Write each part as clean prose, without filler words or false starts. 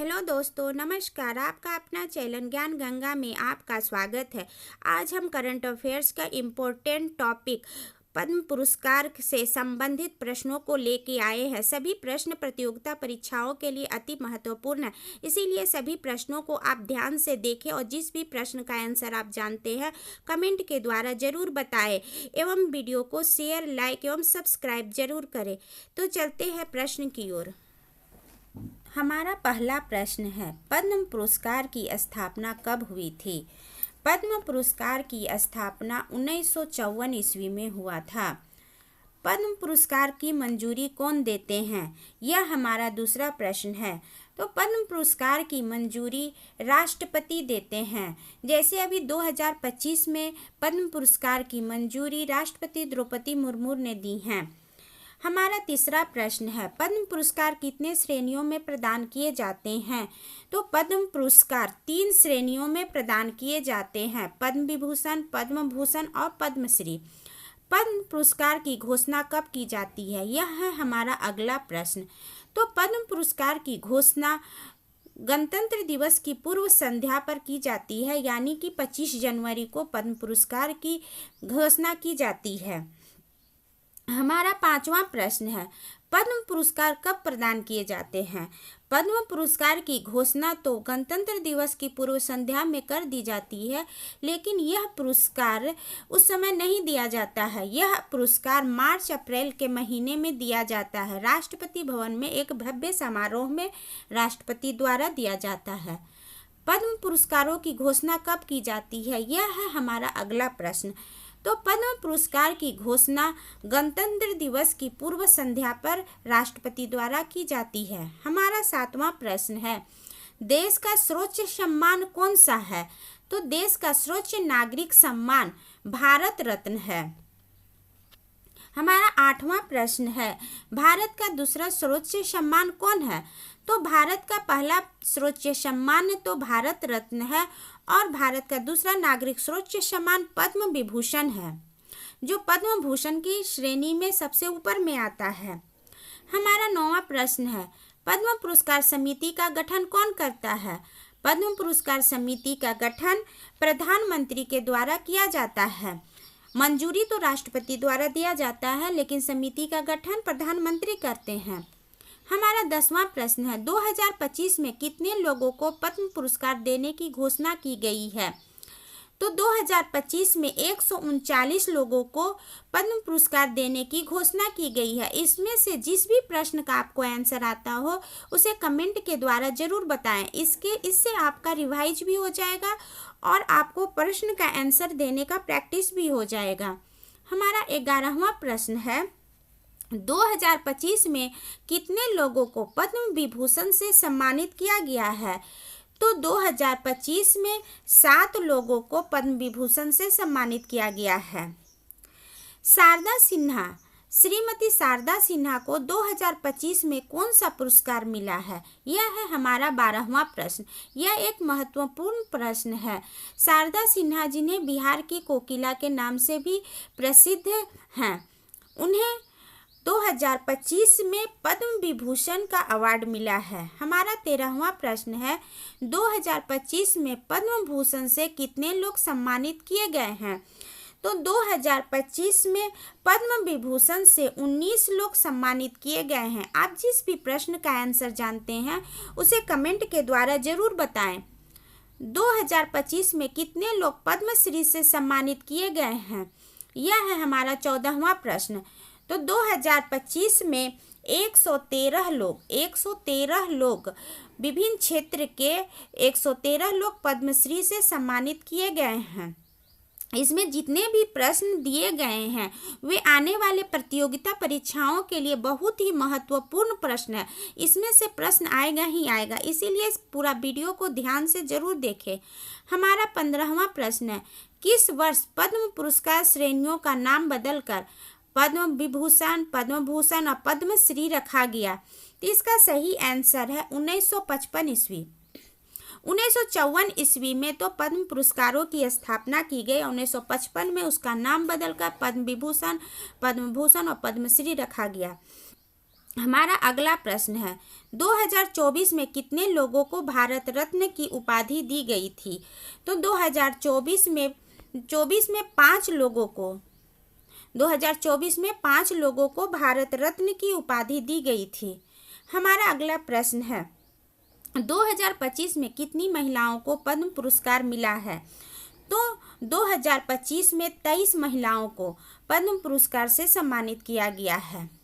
Hello दोस्तों, नमस्कार। आपका अपना चैनल ज्ञान गंगा में आपका स्वागत है। आज हम करंट अफेयर्स का इम्पोर्टेंट टॉपिक पद्म पुरस्कार से संबंधित प्रश्नों को लेके आए हैं। सभी प्रश्न प्रतियोगिता परीक्षाओं के लिए अति महत्वपूर्ण है, इसीलिए सभी प्रश्नों को आप ध्यान से देखें और जिस भी प्रश्न का आंसर आप जानते हैं कमेंट के द्वारा जरूर बताएं एवं वीडियो को शेयर, लाइक एवं सब्सक्राइब जरूर करें। तो चलते हैं प्रश्न की ओर। हमारा पहला प्रश्न है, पद्म पुरस्कार की स्थापना कब हुई थी? पद्म पुरस्कार की स्थापना 1954 ईस्वी में हुआ था। पद्म पुरस्कार की मंजूरी कौन देते हैं? यह हमारा दूसरा प्रश्न है। तो पद्म पुरस्कार की मंजूरी राष्ट्रपति देते हैं। जैसे अभी 2025 में पद्म पुरस्कार की मंजूरी राष्ट्रपति द्रौपदी मुर्मू ने दी हैं। हमारा तीसरा प्रश्न है, पद्म पुरस्कार कितने श्रेणियों में प्रदान किए जाते हैं? तो पद्म पुरस्कार 3 श्रेणियों में प्रदान किए जाते हैं, पद्म विभूषण, पद्म भूषण और पद्मश्री। पद्म पुरस्कार की घोषणा कब की जाती है? यह है हमारा अगला प्रश्न। तो पद्म पुरस्कार की घोषणा गणतंत्र दिवस की पूर्व संध्या पर की जाती है, यानी कि 25 जनवरी को पद्म पुरस्कार की घोषणा की जाती है। हमारा पांचवा प्रश्न है, पद्म पुरस्कार कब प्रदान किए जाते हैं? पद्म पुरस्कार की घोषणा तो गणतंत्र दिवस की पूर्व संध्या में कर दी जाती है, लेकिन यह पुरस्कार उस समय नहीं दिया जाता है। यह पुरस्कार मार्च अप्रैल के महीने में दिया जाता है। राष्ट्रपति भवन में एक भव्य समारोह में राष्ट्रपति द्वारा दिया जाता है। पद्म पुरस्कारों की घोषणा कब की जाती है? यह है हमारा अगला प्रश्न। तो पद्म पुरस्कार की घोषणा गणतंत्र दिवस की पूर्व संध्या पर राष्ट्रपति द्वारा की जाती है। हमारा सातवां प्रश्न है, देश का सर्वोच्च सम्मान कौन सा है? तो देश का सर्वोच्च नागरिक सम्मान भारत रत्न है। हमारा आठवां प्रश्न है, भारत का दूसरा सर्वोच्च सम्मान कौन है? तो भारत का पहला सर्वोच्च सम्मान तो भारत रत्न है और भारत का दूसरा नागरिक सर्वोच्च सम्मान पद्म विभूषण है, जो पद्म भूषण की श्रेणी में सबसे ऊपर में आता है। हमारा 9वां प्रश्न है, पद्म पुरस्कार समिति का गठन कौन करता है? पद्म पुरस्कार समिति का गठन प्रधानमंत्री के द्वारा किया जाता है। मंजूरी तो राष्ट्रपति द्वारा दिया जाता है, लेकिन समिति का गठन प्रधानमंत्री करते हैं। हमारा 10वां प्रश्न है, 2025 में कितने लोगों को पद्म पुरस्कार देने की घोषणा की गई है? तो 2025 में 139 लोगों को पद्म पुरस्कार देने की घोषणा की गई है। इसमें से जिस भी प्रश्न का आपको आंसर आता हो उसे कमेंट के द्वारा जरूर बताएं। इससे आपका रिवाइज भी हो जाएगा और आपको प्रश्न का आंसर देने का प्रैक्टिस भी हो जाएगा। हमारा 11वां प्रश्न है, 2025 में कितने लोगों को पद्म विभूषण से सम्मानित किया गया है? तो 2025 में 7 लोगों को पद्म विभूषण से सम्मानित किया गया है। शारदा सिन्हा, श्रीमती शारदा सिन्हा को 2025 में कौन सा पुरस्कार मिला है? यह है हमारा 12वां प्रश्न। यह एक महत्वपूर्ण प्रश्न है। शारदा सिन्हा, जिन्हें बिहार की कोकिला के नाम से भी प्रसिद्ध हैं, उन्हें 2025 में पद्म विभूषण का अवार्ड मिला है। हमारा 13वां प्रश्न है, 2025 में पद्म भूषण से कितने लोग सम्मानित किए गए हैं? तो 2025 में पद्म विभूषण से 19 लोग सम्मानित किए गए हैं। आप जिस भी प्रश्न का आंसर जानते हैं उसे कमेंट के द्वारा जरूर बताएं। 2025 में कितने लोग पद्मश्री से सम्मानित किए गए हैं? यह है हमारा 14वां प्रश्न। तो 2025 में 113 लोग विभिन्न क्षेत्र के 113 लोग पद्मश्री से सम्मानित किए गए हैं। इसमें जितने भी प्रश्न दिए गए हैं वे आने वाले प्रतियोगिता परीक्षाओं के लिए बहुत ही महत्वपूर्ण प्रश्न है। इसमें से प्रश्न आएगा ही आएगा, इसीलिए इस पूरा वीडियो को ध्यान से जरूर देखें। हमारा 15वां प्रश्न है, किस वर्ष पद्म पुरस्कार श्रेणियों का नाम बदलकर पद्म विभूषण, पद्म भूषण और पद्मश्री रखा गया? तो इसका सही आंसर है 1955 ईस्वी। 1954 ईस्वी में तो पद्म पुरस्कारों की स्थापना की गई। 1955 में उसका नाम बदलकर पद्म विभूषण, पद्म भूषण और पद्मश्री रखा गया। हमारा अगला प्रश्न है 2024 में कितने लोगों को भारत रत्न की उपाधि दी गई थी? तो 2024 में 5 लोगों को 2024 में 5 लोगों को भारत रत्न की उपाधि दी गई थी। हमारा अगला प्रश्न है 2025 में कितनी महिलाओं को पद्म पुरस्कार मिला है? तो 2025 में 23 महिलाओं को पद्म पुरस्कार से सम्मानित किया गया है।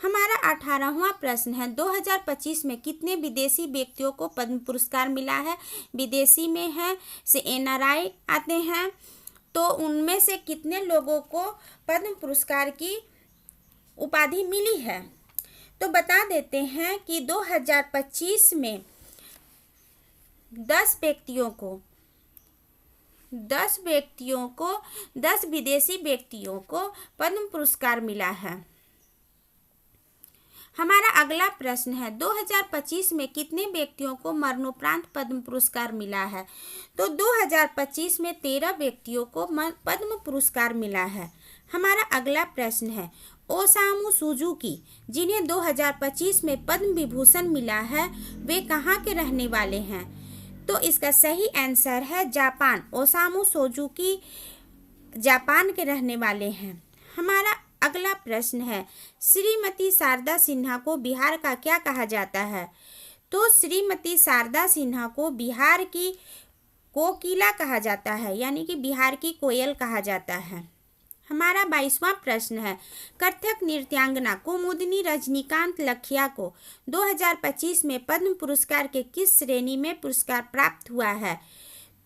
हमारा 18वां प्रश्न है 2025 में कितने विदेशी व्यक्तियों को पद्म पुरस्कार मिला है? विदेशी में है से NRI आते हैं, तो उनमें से कितने लोगों को पद्म पुरस्कार की उपाधि मिली है? तो बता देते हैं कि 2025 में 10 विदेशी व्यक्तियों को पद्म पुरस्कार मिला है। हमारा अगला प्रश्न है 2025 में कितने व्यक्तियों को मरणोपरांत पद्म पुरस्कार मिला है? तो 2025 में 13 व्यक्तियों को पद्म पुरस्कार मिला है। हमारा अगला प्रश्न है ओसामू सुजुकी, जिन्हें 2025 में पद्म विभूषण मिला है, वे कहाँ के रहने वाले हैं? तो इसका सही आंसर है जापान। ओसामू सुजुकी जापान के रहने वाले हैं। हमारा अगला प्रश्न है श्रीमती शारदा सिन्हा को बिहार का क्या कहा जाता है? तो श्रीमती शारदा सिन्हा को बिहार की कोकिला कहा जाता है, यानी कि बिहार की कोयल कहा जाता है। हमारा 22वां प्रश्न है कथक नृत्यांगना कुमुदिनी रजनीकांत लखिया को 2025 में पद्म पुरस्कार के किस श्रेणी में पुरस्कार प्राप्त हुआ है?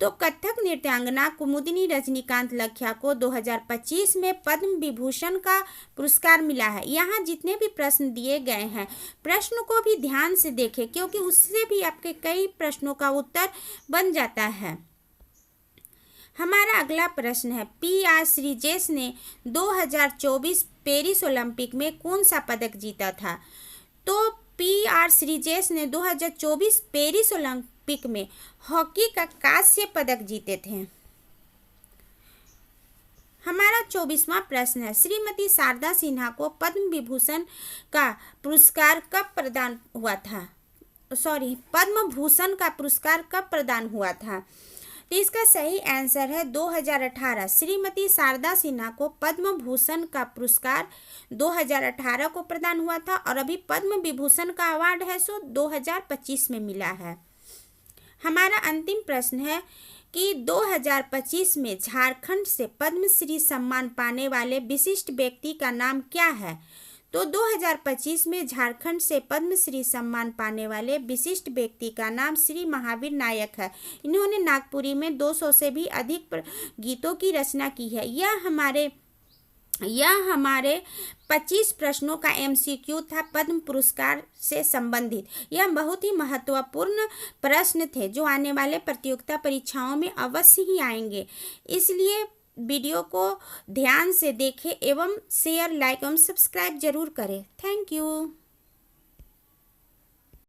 तो कथक नृत्यांगना कुमुदिनी रजनीकांत लखिया को 2025 में पद्म विभूषण का पुरस्कार मिला है। यहाँ जितने भी प्रश्न दिए गए हैं, प्रश्न को भी ध्यान से देखें, क्योंकि उससे भी आपके कई प्रश्नों का उत्तर बन जाता है। हमारा अगला प्रश्न है PR श्रीजेश ने 2024 पेरिस ओलंपिक में कौन सा पदक जीता था? तो PR श्रीजेश ने 2024 पेरिस ओलंपिक में हॉकी का कांस्य पदक जीते थे। हमारा 24वां प्रश्न है श्रीमती शारदा सिन्हा को पद्म विभूषण का पुरस्कार कब प्रदान हुआ था? पद्म भूषण का पुरस्कार कब प्रदान हुआ था? तो इसका सही आंसर है 2018। श्रीमती शारदा सिन्हा को पद्म भूषण का पुरस्कार 2018 को प्रदान हुआ था, और अभी पद्म विभूषण का अवार्ड है सो 2025 में मिला है। हमारा अंतिम प्रश्न है कि 2025 में झारखंड से पद्मश्री सम्मान पाने वाले विशिष्ट व्यक्ति का नाम क्या है? तो 2025 में झारखंड से पद्मश्री सम्मान पाने वाले विशिष्ट व्यक्ति का नाम श्री महावीर नायक है। इन्होंने नागपुरी में 200 से भी अधिक गीतों की रचना की है। यह हमारे 25 प्रश्नों का MCQ था पद्म पुरस्कार से संबंधित। यह बहुत ही महत्वपूर्ण प्रश्न थे जो आने वाले प्रतियोगिता परीक्षाओं में अवश्य ही आएंगे। इसलिए वीडियो को ध्यान से देखें एवं शेयर, लाइक एवं सब्सक्राइब जरूर करें। Thank you.